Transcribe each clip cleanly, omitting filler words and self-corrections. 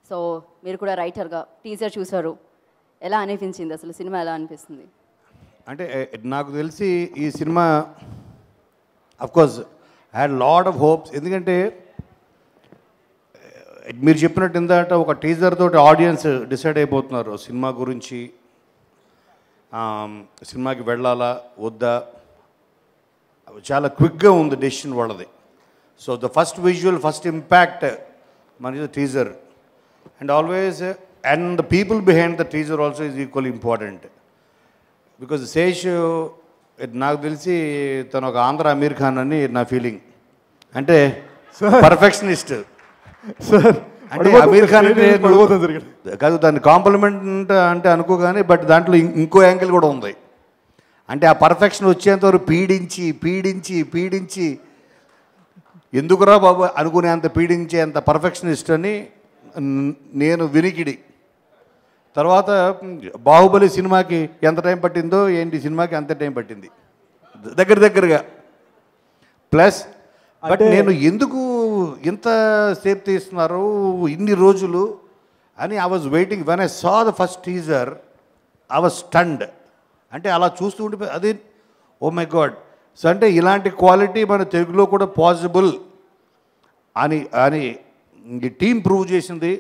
So మీరు కూడా రైటర్గా టీజర్ చూసారు, ఎలా అనిపించింది అసలు సినిమా ఎలా అనిపిస్తుంది? అంటే నాకు తెలిసి ఈ cinema of course I had lot of hopes. ఎందుకంటే మీరు చెప్పినట్టు ఏంటంటే ఒక టీజర్ తోటి ఆడియన్స్ డిసైడ్ అయిపోతున్నారు సినిమా గురించి, సినిమాకి వెళ్ళాలా వద్దా. చాలా క్విక్గా ఉంది డెసిషన్ వాళ్ళది. So the first visual, first impact మనది teaser. And always and the people behind the teaser also is equal important. Because Sesh నాకు తెలిసి తను ఒక ఆంధ్ర అమీర్ ఖాన్ అని నా ఫీలింగ్. అంటే పర్ఫెక్షనిస్ట్ సార్. అంటే అమీర్ ఖాన్ అంటే కాదు, దాన్ని కాంప్లిమెంట్ అంటే అనుకోగానే, బట్ దాంట్లో ఇంకో యాంగిల్ కూడా ఉంది. అంటే ఆ పర్ఫెక్షన్ వచ్చేంతవరకు పీడించి పీడించి పీడించి ఎందుకురా బాబు అనుకునేంత పీడించే అంత పర్ఫెక్షనిస్ట్ అని నేను వినికిడి. తర్వాత బాహుబలి సినిమాకి ఎంత టైం పట్టిందో ఏంటి సినిమాకి అంత టైం పట్టింది దగ్గరగా. ప్లస్ బట్ నేను ఎందుకు ఇంత సేపు తీస్తున్నారు ఇన్ని రోజులు అని I was waiting. When I saw the first teaser I was stunned. అంటే అలా చూస్తూ ఉండిపోయి అది ఓ మై గాడ్. సో అంటే ఇలాంటి క్వాలిటీ మన తెలుగులో కూడా పాసిబుల్ అని అని ఈ టీం ప్రూవ్ చేసింది.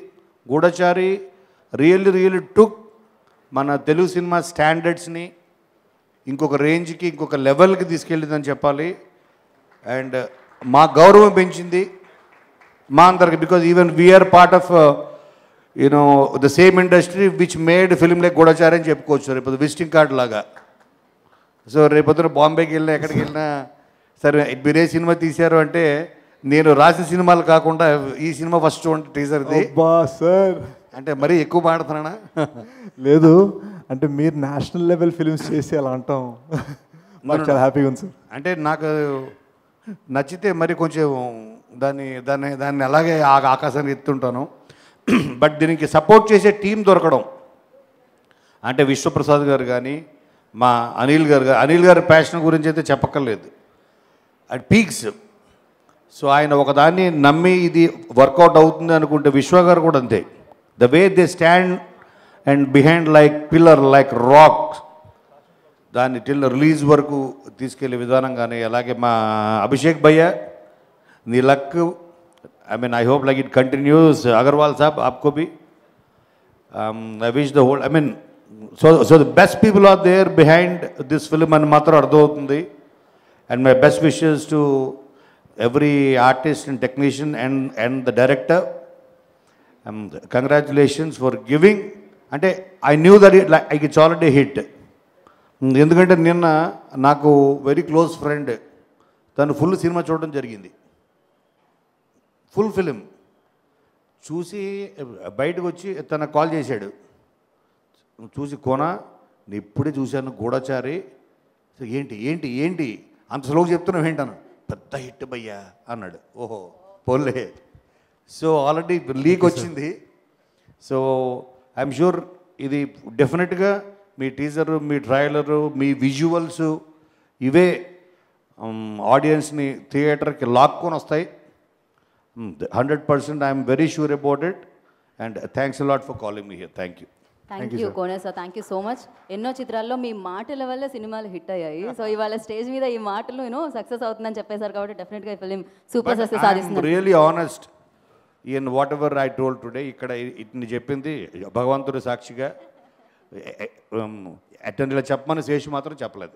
గూఢచారి రియల్లీ టుక్ మన తెలుగు సినిమా స్టాండర్డ్స్ని ఇంకొక రేంజ్కి, ఇంకొక లెవెల్కి తీసుకెళ్ళిందని చెప్పాలి. అండ్ మా గౌరవం పెంచింది మా అందరికి. Because even we are part of you know the same industry which made film like Goodachari అని చెప్పుకోవచ్చు. రేపు విజిటింగ్ కార్డు లాగా. సో రేపొద్దున బాంబేకి వెళ్ళినా ఎక్కడికి వెళ్ళినా సరే మీరే సినిమా తీశారు అంటే నేను రాసిన సినిమాలు కాకుండా ఈ సినిమా ఫస్ట్ చూడండి టీజర్ది. సార్ అంటే మరీ ఎక్కువ మాడుతున్నానా? లేదు, అంటే మీరు నేషనల్ లెవెల్ ఫిల్మ్స్ చేసి అలా అంటాం నాకు చాలా హ్యాపీగా ఉంది సార్. అంటే నాకు నచ్చితే మరి కొంచెం దాన్ని దాన్ని దాన్ని అలాగే ఆకాశానికి ఎత్తుంటాను. బట్ దీనికి సపోర్ట్ చేసే టీం దొరకడం, అంటే విశ్వప్రసాద్ గారు కానీ మా అనిల్ గారి ప్యాషన్ గురించి అయితే చెప్పక్కర్లేదు. At peaks. సో ఆయన ఒకదాన్ని నమ్మి ఇది వర్కౌట్ అవుతుంది అనుకుంటే విశ్వ గారు కూడా అంతే. The way they stand and behind like pillar like rock, దాన్ని టిల్ రిలీజ్ వరకు తీసుకెళ్లే విధానం కానీ, అలాగే మా అభిషేక్ భయ్య నీ luck. I mean I hope like it continues. Agarwal సాబ్ ఆప్కో భీ I wish the whole I mean so the best people are there behind this film అని మాత్రం అర్థమవుతుంది. And my best wishes to every artist and technician and the director. Congratulations for giving. అంటే I knew that it's already hit. ఎందుకంటే నిన్న నాకు very close friend తను full cinema చూడడం జరిగింది. ఫుల్ ఫిలిం చూసి బయటకు వచ్చి తన కాల్ చేశాడు. చూసి కోనా నేను ఇప్పుడే చూశాను గూఢచారి. ఏంటి ఏంటి ఏంటి అంత స్లోగా చెప్తున్నావు ఏంటను? పెద్ద హిట్ భయ్యా అన్నాడు. ఓహో పోలే. సో ఆల్రెడీ లీక్ వచ్చింది. సో ఐఎమ్ షూర్ ఇది డెఫినెట్గా మీ టీజరు, మీ ట్రైలరు, మీ విజువల్స్ ఇవే ఆడియన్స్ని థియేటర్కి లాక్కొని వస్తాయి. 100% I'm very sure about it. And thanks a lot for calling me here. Thank you. Thank you కోనే sir, thank you so much. ఎన్నో చిత్రాల్లో మీ మాటల వల్ల సినిమాలు హిట్ అయ్యాయి. సో ఇవాళ స్టేజ్ మీద ఈ మాటలు సక్సెస్ అవుతుందని చెప్పేశారు కాబట్టి డెఫినెట్గా ఈ ఫిలిం సూపర్ సక్సెస్ సాధిస్తుంది. Really honest in what ever I told today. ఇక్కడ ఇట్ని చెప్పింది భగవంతుడు సాక్షిగా. అటెండ్లో చెప్పమని శేషు మాత్రం చెప్పలేదు.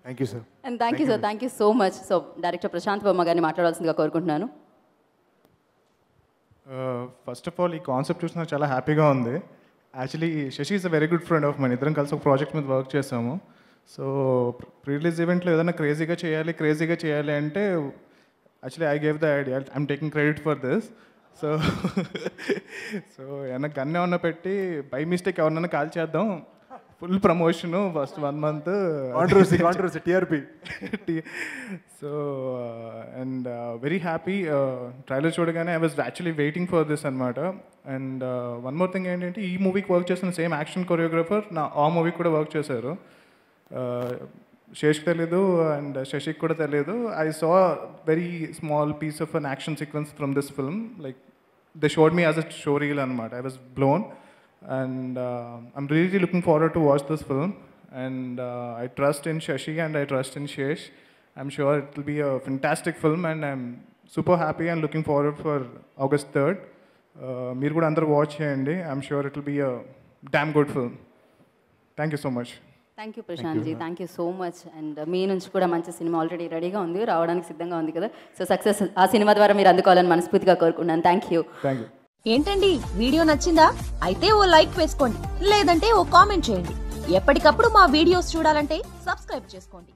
Thank you sir. And thank you sir, thank you so much. So director Prashant Varma గారిని మాట్లాడాల్సిందిగా కోరుకుంటున్నాను. ఫస్ట్ ఆఫ్ ఆల్ ఈ కాన్సెప్ట్ చూసి నాకు చాలా హ్యాపీగా ఉంది. Actually Sasi is a very good friend of mine. ఇద్దరం కలిసి ఒక ప్రాజెక్ట్ మీద వర్క్ చేసాము. సో ప్రీ రిలీజ్ ఈవెంట్లో ఏదైనా క్రేజీగా చేయాలి అంటే actually I gave the idea. I'm taking credit for this. So ఏమన్నా గన్ ఏమన్నా పెట్టి బై మిస్టేక్ ఎవరినైనా కాల్ చేద్దాం, full promotion first 1 month controversy TRP. So and very happy. Trailer చూడగానే I was actually waiting for this అనమాట. And one more thing ఏంటంటే ఈ మూవీకి వర్క్ చేసిన సేమ్ యాక్షన్ కొరియోగ్రాఫర్ ఆ మూవీకి కూడా వర్క్ చేశారు. శేష్కి తెలియదు అండ్ శశికి కూడా తెలియదు. I saw very small piece of an action sequence from this film. Like they showed me as a show reel అనమాట. I was blown and I'm really looking forward to watch this film, and I trust in Shashi and I trust in Shesh. I'm sure it will be a fantastic film, and I'm super happy and looking forward for August 3rd. Meer kuda andaru watch cheyandi. I'm sure it will be a damn good film. Thank you so much. Thank you Prashant ji, thank you so much. And మీ నుంచి కూడా మంచి cinema already రెడీగా ఉంది, రావడానికి సిద్ధంగా ఉంది కదా. సో సక్సెస్ ఆ సినిమా ద్వారా మీరు అందుకోవాలని మనస్ఫూర్తిగా కోరుకున్నాను. Thank you. ఏంటండి వీడియో నచ్చిందా? అయితే ఓ లైక్ వేసుకోండి, లేదంటే ఓ కామెంట్ చేయండి. ఎప్పటికప్పుడు మా వీడియోస్ చూడాలంటే సబ్స్క్రైబ్ చేసుకోండి.